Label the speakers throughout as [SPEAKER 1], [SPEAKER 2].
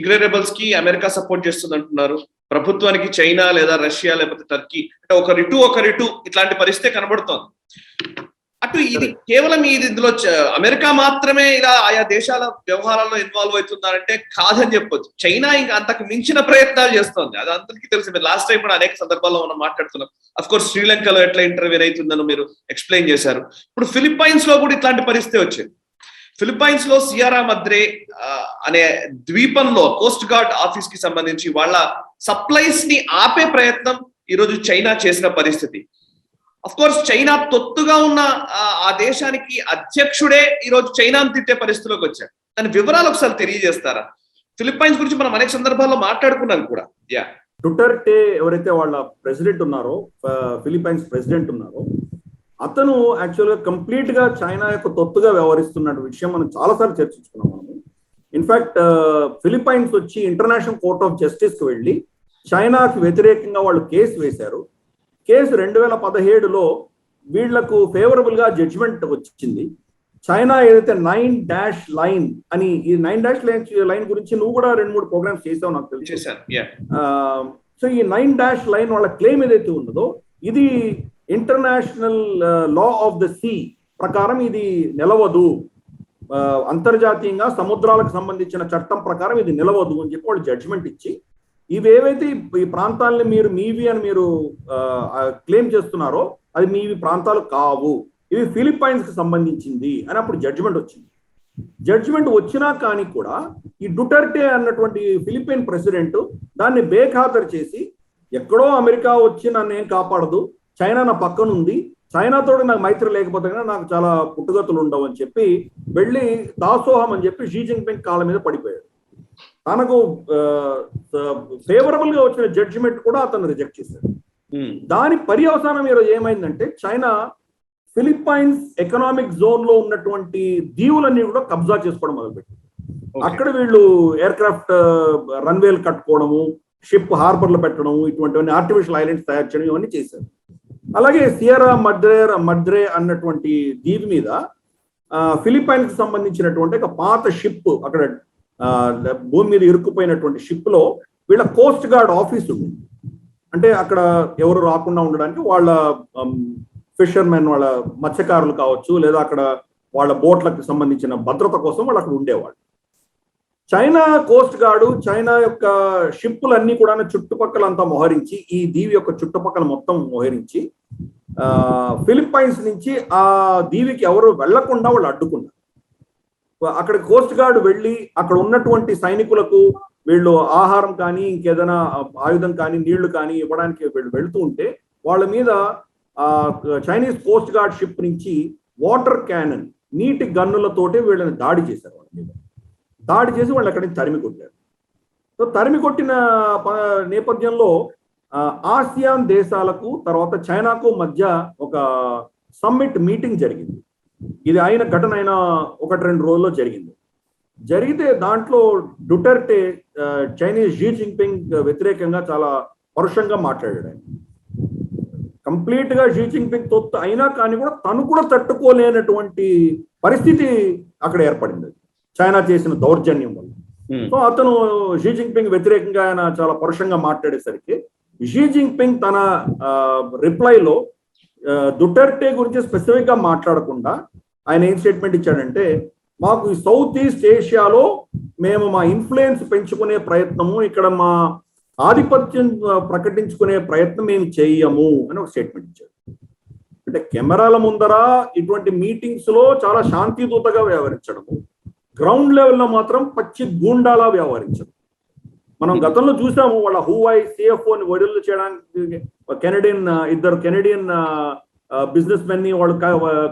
[SPEAKER 1] Tigre rebels కి America support చేస్తుంది అంటున్నారు, ప్రభుత్వానికి చైనా లేదా రష్యా లేకపోతే టర్కీ, అంటే ఒకరిటు ఇట్లాంటి పరిస్థితి కనబడుతోంది. అటు ఇది కేవలం ఇందులో అమెరికా మాత్రమే ఇలా ఆయా దేశాల వ్యవహారాల్లో ఇన్వాల్వ్ అవుతున్నారంటే కాదని చెప్పొచ్చు. చైనా ఇంకా అంతకు మించిన ప్రయత్నాలు చేస్తోంది, అది అందరికీ తెలిసి. మీరు లాస్ట్ టైం కూడా అనేక సందర్భాల్లో మనం మాట్లాడుతున్నాం. అఫ్ కోర్స్ శ్రీలంకలో ఎట్లా ఇంటర్వ్యూన్ అవుతుందని మీరు ఎక్స్ప్లెయిన్ చేశారు. ఇప్పుడు ఫిలిప్పైన్స్ లో కూడా ఇట్లాంటి పరిస్థితి వచ్చింది. ఫిలిప్పైన్స్ లో సియరా మద్రే అనే ద్వీపంలో కోస్ట్ గార్డ్ ఆఫీస్ కి సంబంధించి వాళ్ళ సప్లైస్ ని ఆపే ప్రయత్నం ఈరోజు చైనా చేసిన పరిస్థితి. అఫ్ కోర్స్ చైనా తొత్తుగా ఉన్న ఆ దేశానికి అధ్యక్షుడే ఈరోజు చైనాను తిట్టే పరిస్థితిలోకి వచ్చాడు. దాని వివరాలు ఒకసారి తెలియజేస్తారా? ఫిలిప్పైన్స్ గురించి మనం అనేక సందర్భాల్లో మాట్లాడుకున్నాం కూడా.
[SPEAKER 2] డుటర్టే ఎవరైతే వాళ్ళ ప్రెసిడెంట్ ఉన్నారో, ఫిలిప్పైన్స్ ప్రెసిడెంట్ ఉన్నారో, అతను యాక్చువల్గా కంప్లీట్ గా చైనా యొక్క తొత్తుగా వ్యవహరిస్తున్న విషయం మనం చాలాసార్లు చర్చించుకున్నాం. మనము ఇన్ఫాక్ట్ ఫిలిప్పైన్స్ వచ్చి ఇంటర్నేషనల్ కోర్ట్ ఆఫ్ జస్టిస్ కు వెళ్ళి చైనాకి వ్యతిరేకంగా వాళ్ళు కేసు వేశారు. కేసు 2017లో వీళ్లకు ఫేవరబుల్ గా జడ్జిమెంట్ వచ్చింది. చైనా ఏదైతే 9 లైన్ అని, ఈ 9 లైన్ గురించి నువ్వు కూడా 2-3 ప్రోగ్రామ్స్ చేసావు నాకు తెలిసి. సో ఈ 9 లైన్ వాళ్ళ క్లెయిమ్ ఏదైతే ఉన్నదో, ఇది international law of the sea ప్రకారం ఇది నిలవదు, అంతర్జాతీయంగా సముద్రాలకు సంబంధించిన చట్టం ప్రకారం ఇది నిలవదు అని చెప్పి వాళ్ళు జడ్జిమెంట్ ఇచ్చి, ఇవేవైతే ఈ ప్రాంతాలని మీరు మీవి అని మీరు క్లెయిమ్ చేస్తున్నారో అది మీవి ప్రాంతాలు కావు, ఇవి ఫిలిప్పైన్స్ కి సంబంధించింది అని అప్పుడు జడ్జిమెంట్ వచ్చింది. జడ్జిమెంట్ వచ్చినా కానీ కూడా ఈ డుటర్టే అన్నటువంటి ఫిలిప్పైన్ ప్రెసిడెంట్ దాన్ని బేఖాతరు చేసి, ఎక్కడో అమెరికా వచ్చి నన్ను ఏం కాపాడదు, చైనా నా పక్కన ఉంది, చైనాతో నాకు మైత్రి లేకపోతే కానీ నాకు చాలా పుట్టుగతులు ఉండవు అని చెప్పి వెళ్ళి దాసోహం అని చెప్పి షీ జిన్పింగ్ కాళ్ళ మీద పడిపోయాడు. తనకు ఫేవరబుల్ గా వచ్చిన జడ్జిమెంట్ కూడా అతను రిజెక్ట్ చేశాడు. దాని పర్యవసానం ఈరోజు ఏమైందంటే, చైనా ఫిలిప్పైన్స్ ఎకనామిక్ జోన్ లో ఉన్నటువంటి దీవులన్నీ కూడా కబ్జా చేసుకోవడం మొదలుపెట్టింది. అక్కడ వీళ్ళు ఎయిర్ క్రాఫ్ట్ రన్వేలు కట్టుకోవడము, షిప్ హార్బర్లు పెట్టడం, ఇటువంటివన్నీ ఆర్టిఫిషియల్ ఐలాండ్స్ తయారు చేయడం, ఇవన్నీ చేశారు. అలాగే సియరా మద్రే అన్నటువంటి దీవి మీద ఫిలిప్పైన్స్ కి సంబంధించినటువంటి ఒక పాత షిప్, అక్కడ భూమి మీద ఇరుక్కుపోయినటువంటి షిప్ లో వీళ్ళ కోస్ట్ గార్డ్ ఆఫీస్ ఉంది. అంటే అక్కడ ఎవరు రాకుండా ఉండడానికి వాళ్ళ ఫిషర్మెన్, వాళ్ళ మత్స్యకారులు కావచ్చు, లేదా అక్కడ వాళ్ళ బోట్లకు సంబంధించిన భద్రత కోసం వాళ్ళు అక్కడ ఉండేవాళ్ళు. చైనా కోస్ట్ గార్డు చైనా యొక్క షిప్పులన్నీ కూడా చుట్టుపక్కల అంతా మోహరించి, ఈ దీవి యొక్క చుట్టుపక్కల మొత్తం మోహరించి ఫిలిప్పైన్స్ నుంచి ఆ దీవికి ఎవరు వెళ్లకుండా వాళ్ళు అడ్డుకున్నారు. అక్కడ కోస్ట్ గార్డ్ వెళ్ళి అక్కడ ఉన్నటువంటి సైనికులకు వీళ్ళు ఆహారం కానీ ఇంకేదైనా ఆయుధం కానీ నీళ్లు కానీ ఇవ్వడానికి వీళ్ళు వెళుతూ ఉంటే వాళ్ళ మీద చైనీస్ కోస్ట్ గార్డ్ షిప్ నుంచి వాటర్ క్యానన్, నీటి గన్నులతోటి వీళ్ళని దాడి చేశారు. వాళ్ళ మీద దాడి చేసి వాళ్ళు అక్కడి నుంచి తరిమి కొట్టారు. సో తరిమి కొట్టిన నేపథ్యంలో ఆసియాన్ దేశాలకు తర్వాత చైనాకు మధ్య ఒక సమ్మిట్ మీటింగ్ జరిగింది. ఇది అయిన ఘటన అయిన 1-2 రోజుల్లో జరిగింది. జరిగితే దాంట్లో డుటర్టే చైనీస్ షీ జిన్పింగ్ వ్యతిరేకంగా చాలా పరుషంగా మాట్లాడాడు. ఆయన కంప్లీట్ గా షీ జిన్పింగ్ తొత్తు అయినా కానీ కూడా తను కూడా తట్టుకోలేనటువంటి పరిస్థితి అక్కడ ఏర్పడింది చైనా చేసిన దౌర్జన్యం వల్ల. సో అతను షీ జిన్పింగ్ వ్యతిరేకంగా ఆయన చాలా పరుషంగా మాట్లాడేసరికి షీ జిన్పింగ్ తన రిప్లైలో డుటర్టే గురించి స్పెసిఫిక్ గా మాట్లాడకుండా ఆయన ఏం స్టేట్మెంట్ ఇచ్చాడంటే, మాకు ఈ సౌత్ ఈస్ట్ ఏషియాలో మేము మా ఇన్ఫ్లుయెన్స్ పెంచుకునే ప్రయత్నము, ఇక్కడ మా ఆధిపత్యం ప్రకటించుకునే ప్రయత్నం మేము చెయ్యము అని ఒక స్టేట్మెంట్ ఇచ్చాడు. అంటే కెమెరాల ముందర ఇటువంటి మీటింగ్స్ లో చాలా శాంతిదూతగా వ్యవహరించడము, గ్రౌండ్ లెవెల్లో మాత్రం పచ్చి గూండాలా వ్యవహరించడం మనం గతంలో చూసాము. వాళ్ళ హూవై సిఎఫ్ఓని విడుదల చేయడానికి ఇద్దరు కెనడియన్ బిజినెస్ మెన్ ని వాళ్ళు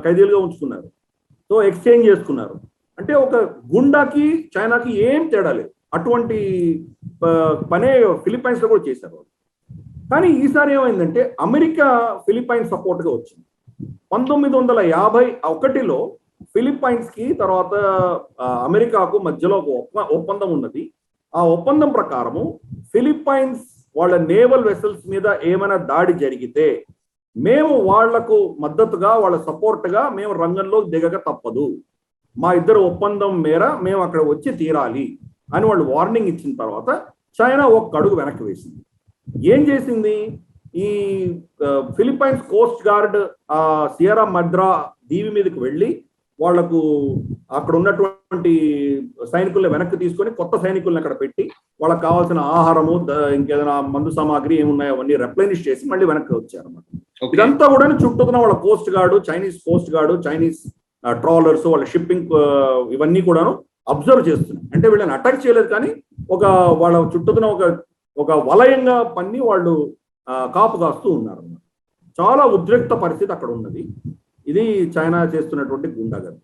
[SPEAKER 2] ఖైదీలుగా ఉంచుకున్నారు. సో ఎక్స్చేంజ్ చేసుకున్నారు. అంటే ఒక గుండాకి చైనాకి ఏం తేడా లేదు. అటువంటి పనే ఫిలిప్పైన్స్ లో కూడా చేశారు వాళ్ళు. కానీ ఈసారి ఏమైందంటే అమెరికా ఫిలిప్పైన్స్ సపోర్ట్ గా వచ్చింది. 1951లో ఫిలిప్పైన్స్ కి తర్వాత అమెరికాకు మధ్యలో ఒక ఒప్పందం ఉన్నది. ఆ ఒప్పందం ప్రకారము ఫిలిప్పైన్స్ వాళ్ళ నేవల్ వెసల్స్ మీద ఏమైనా దాడి జరిగితే మేము వాళ్లకు మద్దతుగా వాళ్ళ సపోర్ట్ గా మేము రంగంలో దిగక తప్పదు, మా ఇద్దరు ఒప్పందం మేర మేము అక్కడ వచ్చి తీరాలి అని వాళ్ళు వార్నింగ్ ఇచ్చిన తర్వాత చైనా ఒక్క అడుగు వెనక్కి వేసింది. ఏం చేసింది? ఈ ఫిలిప్పైన్స్ కోస్ట్ గార్డ్ సియరా మద్రా దీవి మీదకి వెళ్ళి వాళ్లకు అక్కడ ఉన్నటువంటి సైనికుల్ని వెనక్కి తీసుకొని కొత్త సైనికుల్ని అక్కడ పెట్టి వాళ్ళకి కావాల్సిన ఆహారము ఇంకేదైనా మందు సామాగ్రి ఏమున్నాయో అవన్నీ రెప్లెనిష్ చేసి మళ్ళీ వెనక్కి వచ్చారన్నమాట. ఇదంతా కూడా చుట్టూతున్న వాళ్ళ Coast guard, Chinese Coast guard, Chinese trawlers, వాళ్ళ షిప్పింగ్ ఇవన్నీ కూడాను అబ్జర్వ్ చేస్తున్నాయి. అంటే వీళ్ళని అటాక్ చేయలేదు, కానీ వాళ్ళ చుట్టూతున్న ఒక వలయంగా పన్ని వాళ్ళు కాపు కాస్తూ ఉన్నారు. చాలా ఉద్రిక్త పరిస్థితి అక్కడ ఉన్నది. ఇది చైనా చేస్తున్నటువంటి గుండాగర్ది.